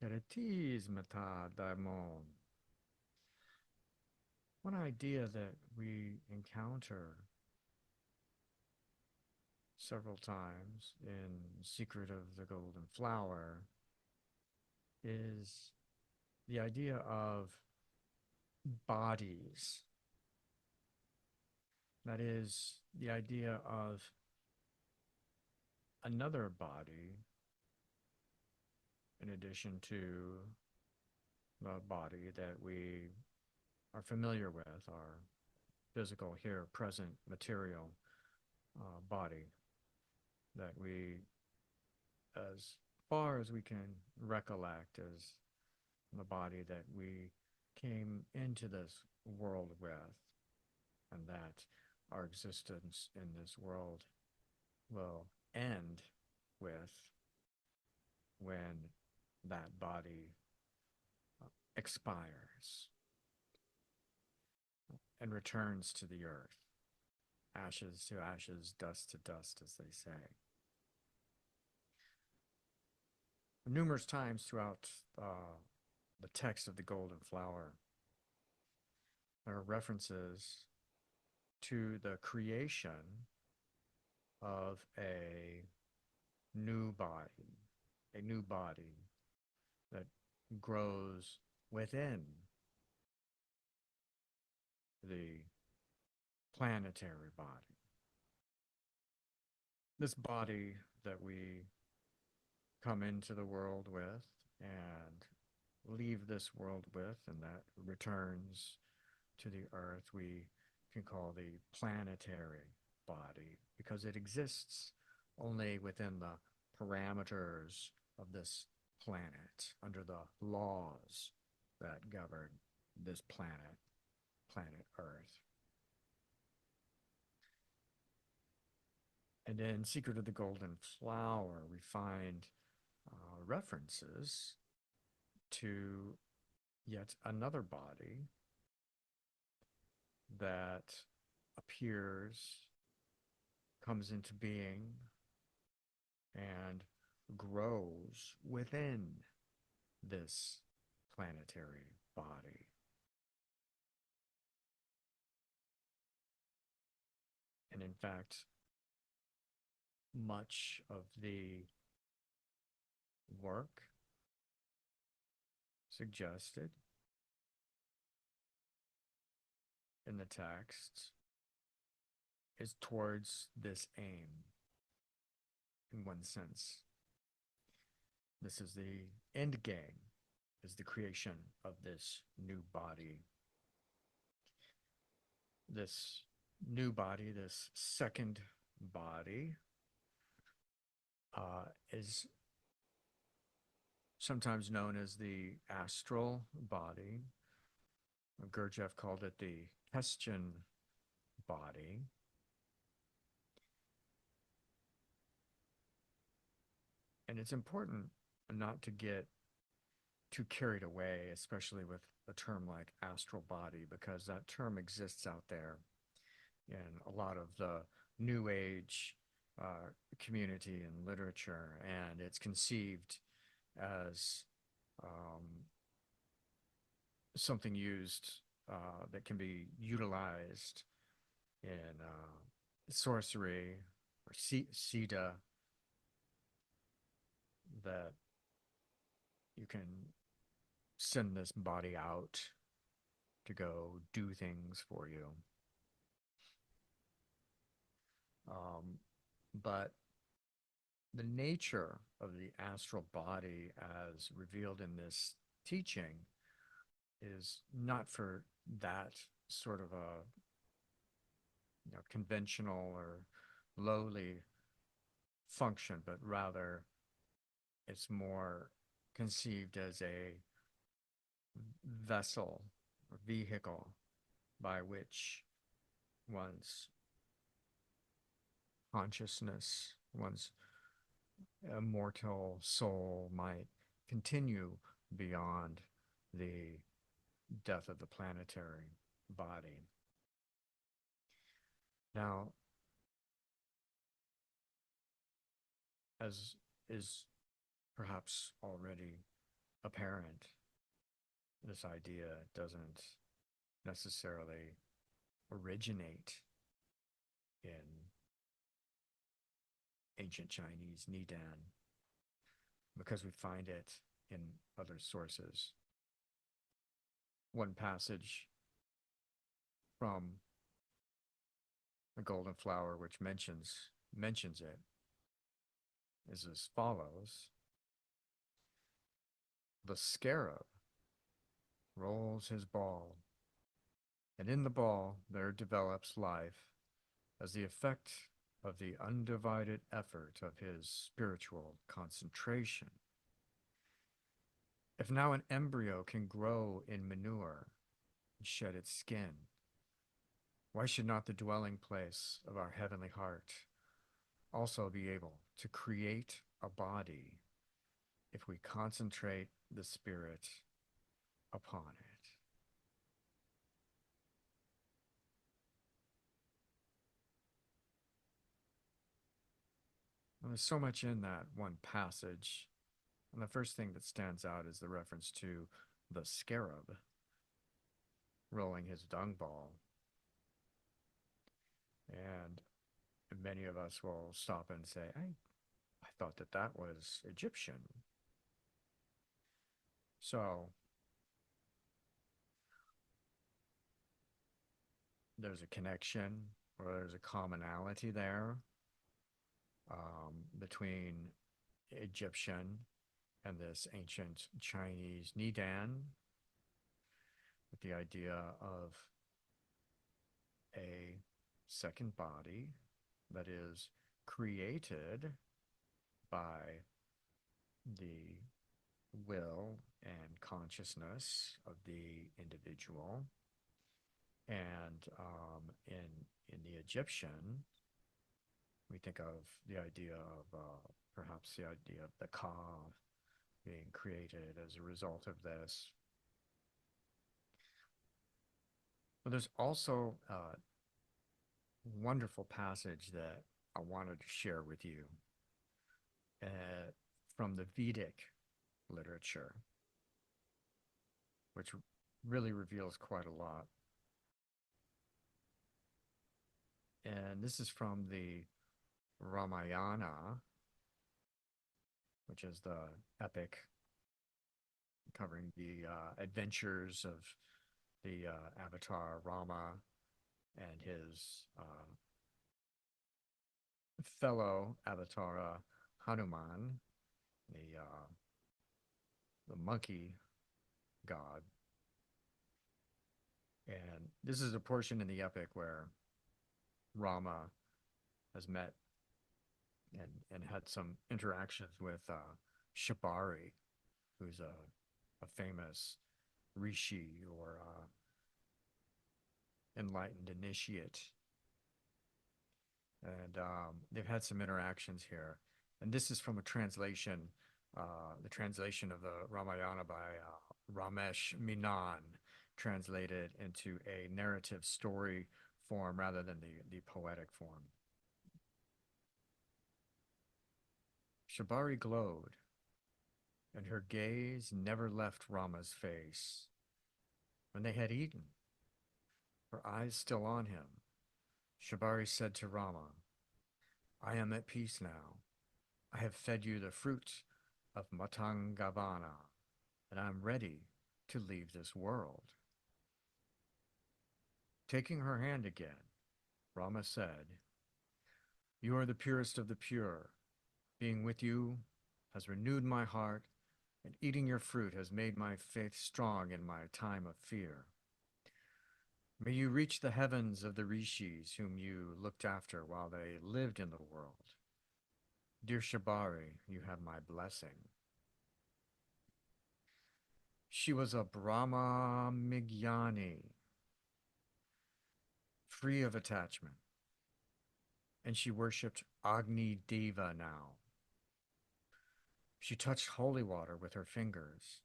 Spiritismata daimon. One idea that we encounter several times in Secret of the Golden Flower is the idea of bodies. That is the idea of another body in addition to the body that we are familiar with, our physical, here, present, material body that we, as far as we can recollect, as the body that we came into this world with, and that our existence in this world will end with when that body expires and returns to the earth, ashes to ashes, dust to dust, as they say. Numerous times throughout the text of the Golden Flower, there are references to the creation of a new body that grows within the planetary body. This body that we come into the world with and leave this world with, and that returns to the earth, we can call the planetary body because it exists only within the parameters of this planet, under the laws that govern this planet, planet Earth. And in Secret of the Golden Flower, we find references to yet another body that appears, comes into being, and grows within this planetary body. And in fact, much of the work suggested in the text is towards this aim in one sense. This is the end game, is the creation of this new body. This new body, this second body, is sometimes known as the astral body. Gurdjieff called it the Hessian body. And it's important not to get too carried away, especially with a term like astral body, because that term exists out there in a lot of the New Age community and literature, and it's conceived as something used that can be utilized in sorcery or Siddha, that you can send this body out to go do things for you. But the nature of the astral body as revealed in this teaching is not for that sort of a conventional or lowly function, but rather it's more conceived as a vessel or vehicle by which one's consciousness, one's immortal soul might continue beyond the death of the planetary body. Now, as is perhaps already apparent. This idea doesn't necessarily originate in ancient Chinese Nidan because we find it in other sources. One passage from the Golden Flower which mentions it is as follows. The scarab rolls his ball, and in the ball there develops life as the effect of the undivided effort of his spiritual concentration. If now an embryo can grow in manure and shed its skin, why should not the dwelling place of our heavenly heart also be able to create a body if we concentrate the spirit upon it? And there's so much in that one passage. And the first thing that stands out is the reference to the scarab rolling his dung ball. And many of us will stop and say, I thought that that was Egyptian. So there's a connection or there's a commonality there between Egyptian and this ancient Chinese Nidan, with the idea of a second body that is created by the will and consciousness of the individual. And in the Egyptian, we think of the idea of perhaps the idea of the Ka being created as a result of this. But there's also a wonderful passage that I wanted to share with you uh, from the Vedic literature, which really reveals quite a lot. And this is from the Ramayana, which is the epic covering the adventures of the avatar Rama and his fellow avatar Hanuman, the monkey god. And this is a portion in the epic where Rama has met and had some interactions with Shabari, who's a famous rishi or enlightened initiate. And they've had some interactions here. And this is from a translation, the translation of the Ramayana by Ramesh Menon, translated into a narrative story form rather than the poetic form. Shabari glowed, and her gaze never left Rama's face. When they had eaten, her eyes still on him, Shabari said to Rama, I am at peace now. I have fed you the fruit of Matangavana, and I am ready to leave this world. Taking her hand again, Rama said, You are the purest of the pure. Being with you has renewed my heart, and eating your fruit has made my faith strong in my time of fear. May you reach the heavens of the rishis whom you looked after while they lived in the world. Dear Shabari, you have my blessing. She was a Brahmamigani, free of attachment, and she worshipped Agni Deva now. She touched holy water with her fingers.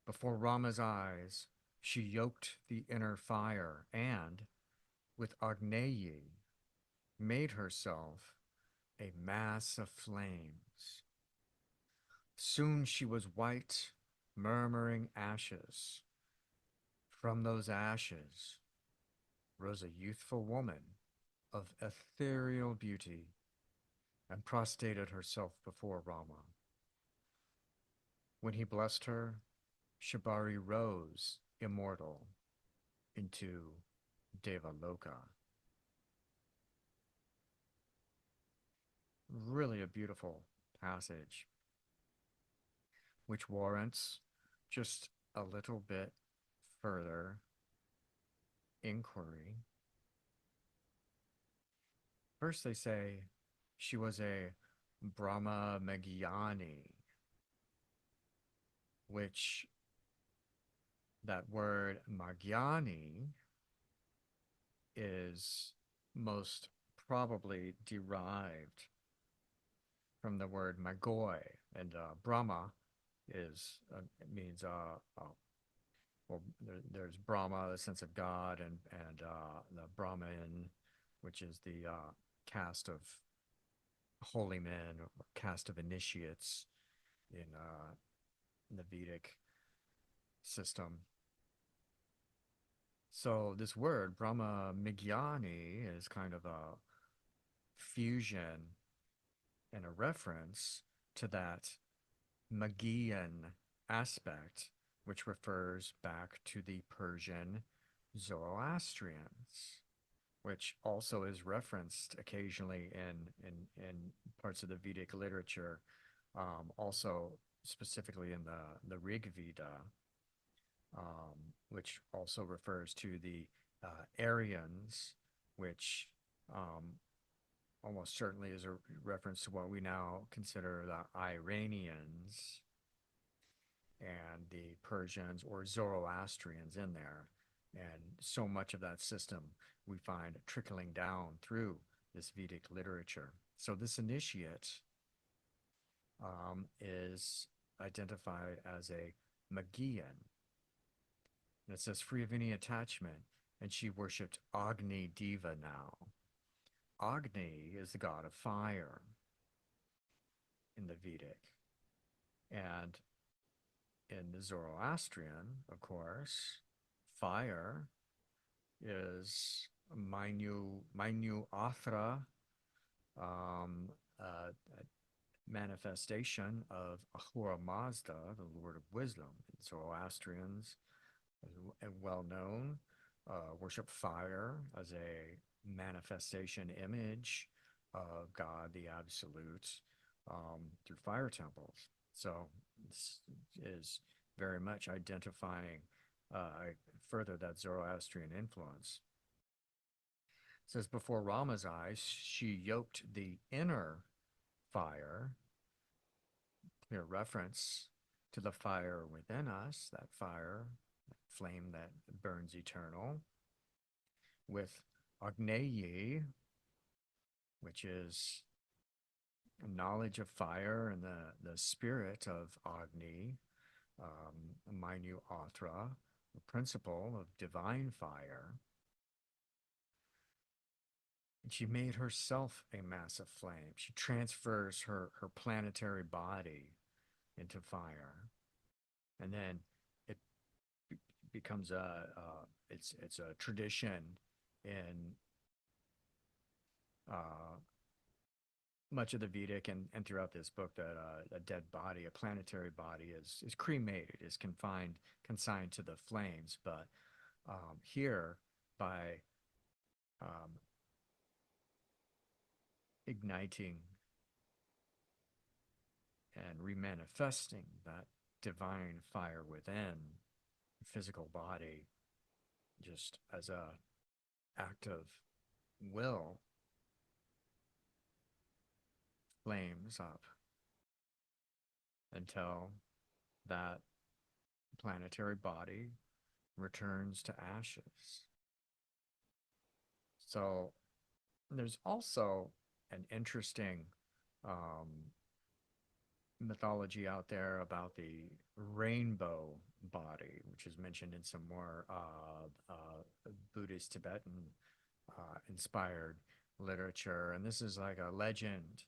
Before Rama's eyes, she yoked the inner fire and, with Agneyi, made herself a mass of flames. Soon she was white, murmuring ashes. From those ashes rose a youthful woman of ethereal beauty and prostrated herself before Rama. When he blessed her, Shabari rose, immortal, into Devaloka. Really a beautiful passage, which warrants just a little bit further inquiry. First, they say she was a Brahma Magyani, which that word Magyani is most probably derived from the word Magoi, and Brahma is means well, there's Brahma, the sense of God, and the Brahmin, which is the caste of holy men or caste of initiates in the Vedic system. So this word Brahma Migyani is kind of a fusion and a reference to that Magian aspect, which refers back to the Persian Zoroastrians, which also is referenced occasionally in parts of the Vedic literature, also specifically in the Rig Veda, which also refers to the Aryans, which almost certainly is a reference to what we now consider the Iranians and the Persians or Zoroastrians in there. And so much of that system we find trickling down through this Vedic literature. So this initiate is identified as a Magian. And it says free of any attachment, and she worshipped Agni Deva now. Agni is the god of fire in the Vedic. And in the Zoroastrian, of course, fire is Manu Athra, a manifestation of Ahura Mazda, the Lord of Wisdom. Zoroastrians, and well known, worship fire as a manifestation image of God, the Absolute, through fire temples. So this is very much identifying further that Zoroastrian influence. It says, before Rama's eyes, she yoked the inner fire, clear reference to the fire within us, that fire, that flame that burns eternal, with Agneyi, which is knowledge of fire and the spirit of Agni, Manu Atra, the principle of divine fire. And she made herself a mass of flame. She transfers her planetary body into fire. And then it becomes it's a tradition in much of the Vedic and throughout this book that a dead body, a planetary body, is cremated, is consigned to the flames. But here, by igniting and remanifesting that divine fire within the physical body, just as a act of will, flames up until that planetary body returns to ashes. So there's also an interesting mythology out there about the rainbow body, which is mentioned in some more Buddhist Tibetan inspired literature. And this is like a legend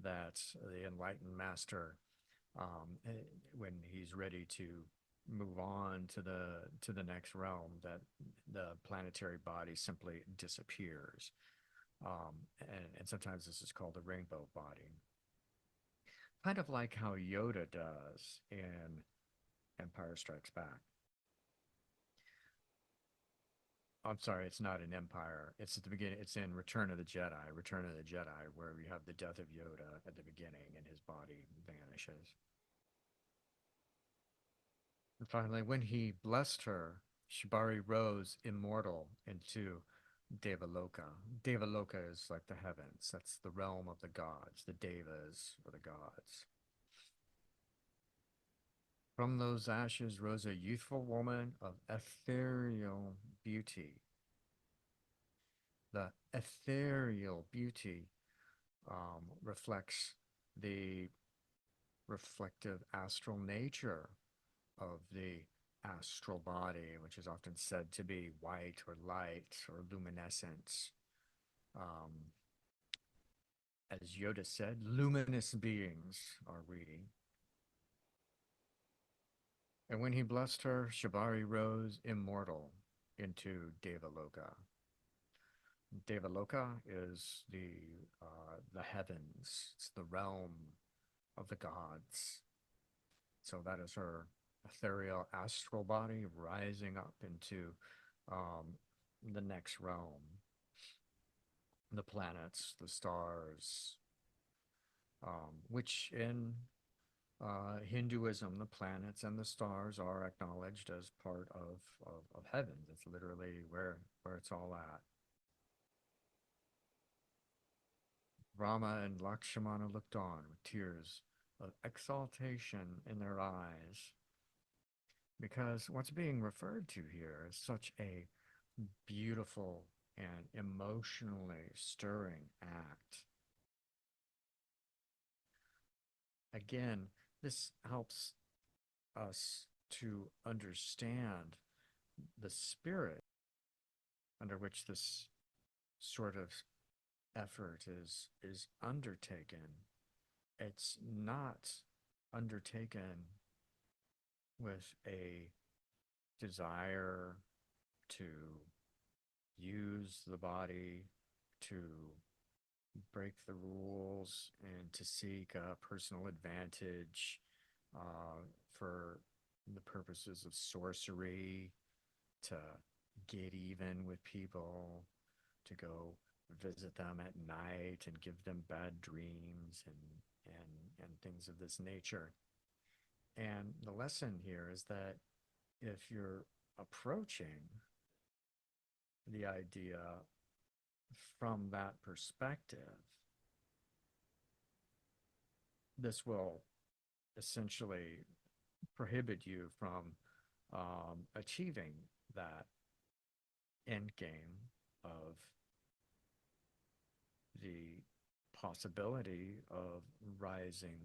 that the enlightened master when he's ready to move on to the next realm, that the planetary body simply disappears. And sometimes this is called the rainbow body, kind of like how Yoda does in Empire Strikes Back. I'm sorry, it's not in Empire. It's at the beginning. It's in Return of the Jedi. Return of the Jedi, where we have the death of Yoda at the beginning, and his body vanishes. And finally, when he blessed her, Shibari rose immortal into Devaloka. Devaloka is like the heavens. That's the realm of the gods. The Devas are the gods. From those ashes rose a youthful woman of ethereal beauty. The ethereal beauty reflects the reflective astral nature of the astral body, which is often said to be white or light or luminescent. Um, as Yoda said, luminous beings are we. And when he blessed her, Shibari rose immortal into Devaloka. Devaloka is the heavens. It's the realm of the gods. So that is her ethereal astral body rising up into um, the next realm. The planets, the stars, which in Hinduism, the planets and the stars are acknowledged as part of heaven. It's literally where it's all at. Rama and Lakshmana looked on with tears of exaltation in their eyes, because what's being referred to here is such a beautiful and emotionally stirring act. Again, this helps us to understand the spirit under which this sort of effort is undertaken. It's not undertaken with a desire to use the body to break the rules and to seek a personal advantage for the purposes of sorcery, to get even with people, to go visit them at night and give them bad dreams and things of this nature. And the lesson here is that if you're approaching the idea from that perspective, this will essentially prohibit you from achieving that end game of the possibility of rising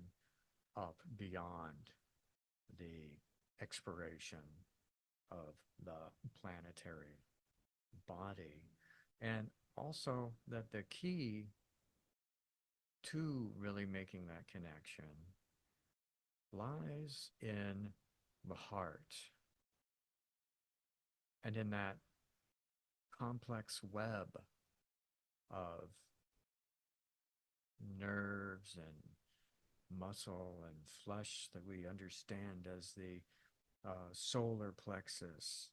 up beyond the expiration of the planetary body. And also that the key to really making that connection lies in the heart and in that complex web of nerves and muscle and flesh that we understand as the solar plexus.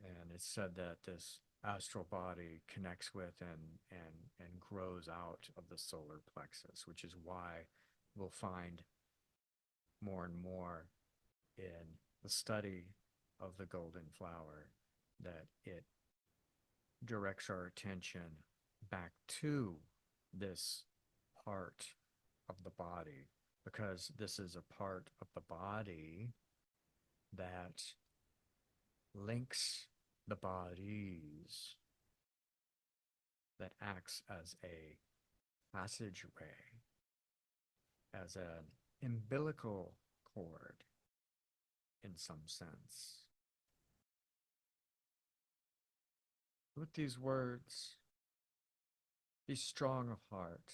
And it's said that this astral body connects with and grows out of the solar plexus, which is why we'll find more and more in the study of the golden flower that it directs our attention back to this part of the body, because this is a part of the body that links the bodies, that acts as a passageway, as an umbilical cord in some sense. With these words, be strong of heart.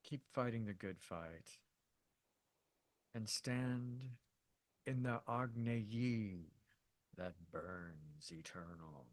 Keep fighting the good fight. and stand in the Agneyi that burns eternal.